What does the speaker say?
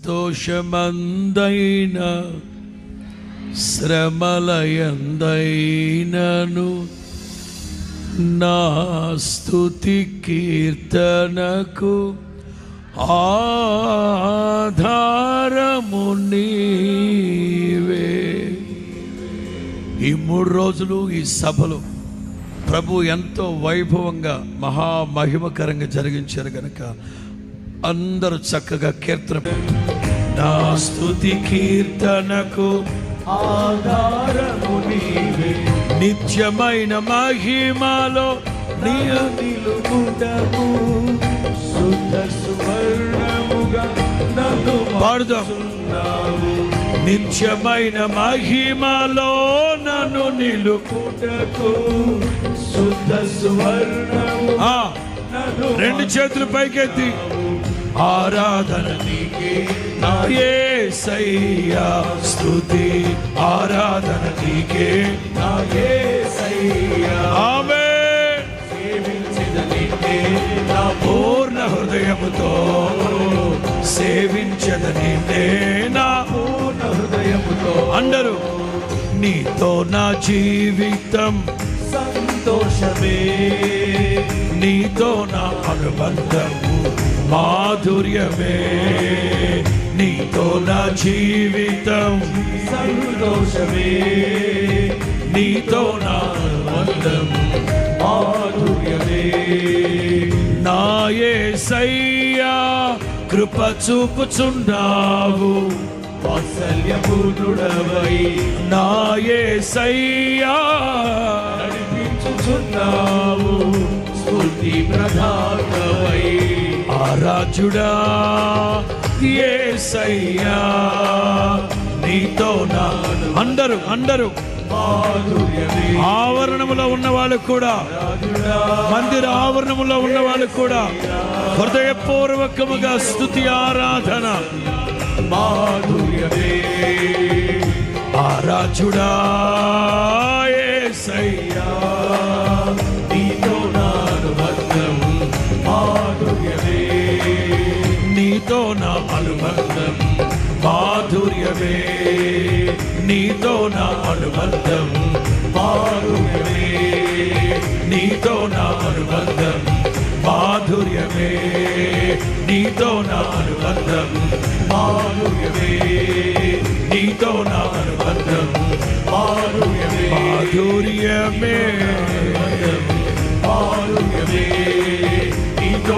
సంతోషమందైన శ్రమలయందైనను నా స్తుతి కీర్తనకు ఆధారము నీవే. ఈ 3 రోజులు ఈ సభలు ప్రభు ఎంతో వైభవంగా మహామహిమకరంగా జరిగించారు గనక అందరూ చక్కగా కీర్తన. నా స్తుతి కీర్తనకు ఆధారము నీవే, నిత్యమైన మహిమలో నిలుగుటకు శుద్ధ సువర్ణముగా నన్ను పాడుదాము. నిత్యమైన మహిమలో నన్ను నిలుగుటకు శుద్ధ సువర్ణము. 2 చేతులు పైకెత్తి ఆరాధన నీకే నా యేసయ్యా, స్తుతి ఆరాధన నీకే నా యేసయ్యా. ఆమేన్. సేవించెదనినే నా పూర్ణ హృదయముతో, సేవించెదనినే నా పూర్ణ హృదయముతో. అందరూ నీతో నా జీవితం సంతోషమే, నీతో నా అనుబంధము మాధుర్యమే, నీతో నా జీవితం సంతోషమే, నీతో నా అనుబంధం మాధుర్యమే. నా యేసయ్యా కృప చూపుచున్నావు, వాత్సల్యపూర్ణుడవై నా యేసయ్యా నడిపించుచున్నావు, స్ఫూర్తి ప్రదాతవై ఆరాధ్యుడా యేసయ్యా. నీతో నా అందరూ ఆవరణములో ఉన్న వాళ్ళు కూడా, మందిర ఆవరణములో ఉన్న వాళ్ళు కూడా హృదయపూర్వకముగా స్తుతి ఆరాధన. మాధుర్యమే ఆరాధ్యుడా యేసయ్యా, నీతో నా అనుబంధం మాధుర్యమే, నీతో నా అనుబంధం మాధుర్యమే, నీతో నా అనుబంధం మాధుర్యమే, నీతో నా అనుబంధం మాధుర్యమే, నీతో నా అనుబంధం మాధుర్యమే, నీతో నా అనుబంధం మాధుర్యమే, మాధుర్యమే మాధుర్యమే, నీతో